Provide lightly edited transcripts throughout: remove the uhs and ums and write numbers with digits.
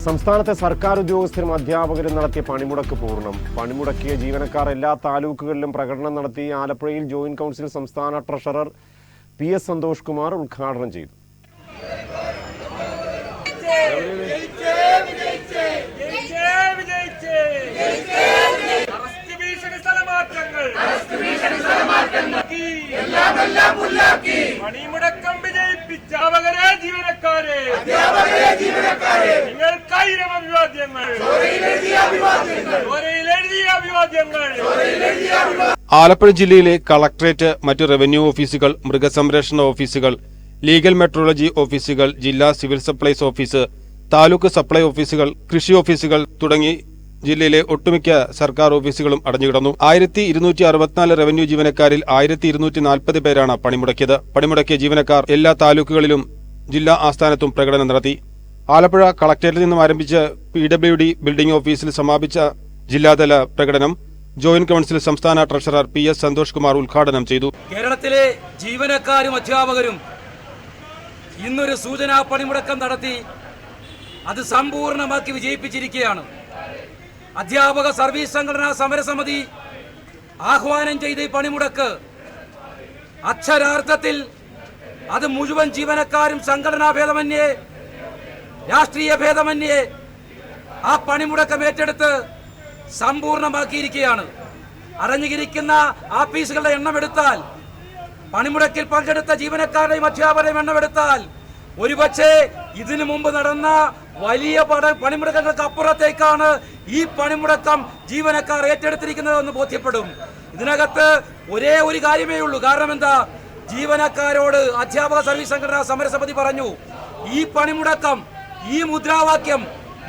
സംസ്ഥാനത്തെ സർക്കാർ ഉദ്യോഗസ്ഥരും അധ്യാപകരും നടത്തിയ പണിമുടക്ക് പൂർണ്ണം. പണിമുടക്കിയ ജീവനക്കാർ എല്ലാ താലൂക്കുകളിലും പ്രകടനം നടത്തി. ആലപ്പുഴയിൽ ജോയിന്റ് കൗൺസിൽ സംസ്ഥാന ട്രഷറർ PS സന്തോഷ് കുമാർ ഉദ്ഘാടനം ചെയ്തു. പണിമുടക്കം വിജയിപ്പിച്ച ജീവനക്കാരെ നിങ്ങൾക്കായിരം അഭിവാദ്യങ്ങൾ. ആലപ്പുഴ ജില്ലയിലെ കളക്ടറേറ്റ്, മറ്റ് റവന്യൂ ഓഫീസുകൾ, മൃഗസംരക്ഷണ ഓഫീസുകൾ, ലീഗൽ മെട്രോളജി ഓഫീസുകൾ, ജില്ലാ civil supplies office, taluk supply ഓഫീസുകൾ, കൃഷി ഓഫീസുകൾ തുടങ്ങി ജില്ലയിലെ ഒട്ടുമിക്ക സർക്കാർ ഓഫീസുകളും അടഞ്ഞുകിടന്നു. 1264 റവന്യൂ ജീവനക്കാരിൽ 1240 പേരാണ് പണിമുടക്കിയത്. പണിമുടക്കിയ ജീവനക്കാർ എല്ലാ താലൂക്കുകളിലും ജില്ലാ ആസ്ഥാനത്തും പ്രകടനം നടത്തി. ആലപ്പുഴ കളക്ടറേറ്റിൽ നിന്നും ആരംഭിച്ച് PWD ബിൽഡിംഗ് ഓഫീസിൽ സമാപിച്ച ജില്ലാതല പ്രകടനം ജോയിന്റ് കൗൺസിൽ സംസ്ഥാന ട്രഷറർ PS സന്തോഷ് കുമാർ ഉദ്ഘാടനം ചെയ്തു. കേരളത്തിലെ ജീവനക്കാരും അധ്യാപകരും ഇന്നൊരു സൂചനാ പണിമുടക്കം നടത്തി അത് സമ്പൂർണ്ണമാക്കി വിജയിപ്പിച്ചിരിക്കുകയാണ്. അധ്യാപക സർവീസ് സംഘടനാ സമരസമിതി ആഹ്വാനം ചെയ്ത ഈ പണിമുടക്ക് അക്ഷരാർത്ഥത്തിൽ അത് മുഴുവൻ ജീവനക്കാരും സംഘടനാ ഭേദമന്യേ, രാഷ്ട്രീയ ഭേദമന്യേ ആ പണിമുടക്കം ഏറ്റെടുത്ത് സമ്പൂർണ്ണമാക്കിയിരിക്കുകയാണ്. അടഞ്ഞിരിക്കുന്ന ആഫീസുകളുടെ എണ്ണം എടുത്താൽ, പണിമുടക്കിൽ പങ്കെടുത്ത ജീവനക്കാരുടെയും അധ്യാപകരുടെയും എണ്ണം എടുത്താൽ ഒരുപക്ഷെ ഇതിനു മുമ്പ് നടന്ന വലിയ പണിമുടക്കങ്ങൾക്ക് അപ്പുറത്തേക്കാണ് ഈ പണിമുടക്കം ജീവനക്കാർ ഏറ്റെടുത്തിരിക്കുന്നതെന്ന് ബോധ്യപ്പെടും. ഇതിനകത്ത് ഒരേ ഒരു കാര്യമേ ഉള്ളൂ. കാരണം എന്താ? ജീവനക്കാരോട് അധ്യാപക സർവീസ് സംഘടനാ സമരസമിതി പറഞ്ഞു, ഈ പണിമുടക്കം, ഈ മുദ്രാവാക്യം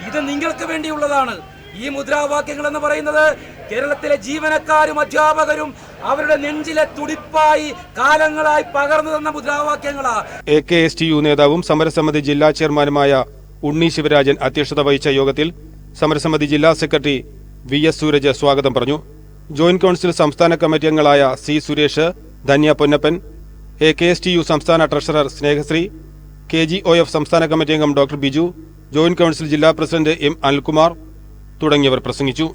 ഇത് നിങ്ങൾക്ക് വേണ്ടിയുള്ളതാണ്. ഈ മുദ്രാവാക്യങ്ങൾ എന്ന് പറയുന്നത് കേരളത്തിലെ ജീവനക്കാരും അധ്യാപകരും അവരുടെ നെഞ്ചിലെ തുടിപ്പായി കാലങ്ങളായി പകർന്നു തന്ന മുദ്രാവാക്യങ്ങളാണ്. AKSTU നേതാവും സമരസമിതി ജില്ലാ ചെയർമാനുമായ ഉണ്ണി ശിവരാജൻ അധ്യക്ഷത വഹിച്ച യോഗത്തിൽ സമരസമിതി ജില്ലാ സെക്രട്ടറി VS സൂരജ് സ്വാഗതം പറഞ്ഞു. ജോയിന്റ് കൗൺസിൽ സംസ്ഥാന കമ്മിറ്റി അംഗങ്ങളായ C സുരേഷ്, ധന്യ പൊന്നപ്പൻ, AKSTU സംസ്ഥാന ട്രഷറർ സ്നേഹശ്രീ, KGOF സംസ്ഥാന കമ്മിറ്റി അംഗം ഡോക്ടർ ബിജു, ജോയിന്റ് കൗൺസിൽ ജില്ലാ പ്രസിഡന്റ് M അനിൽകുമാർ തുടങ്ങിയവർ പ്രസംഗിച്ചു.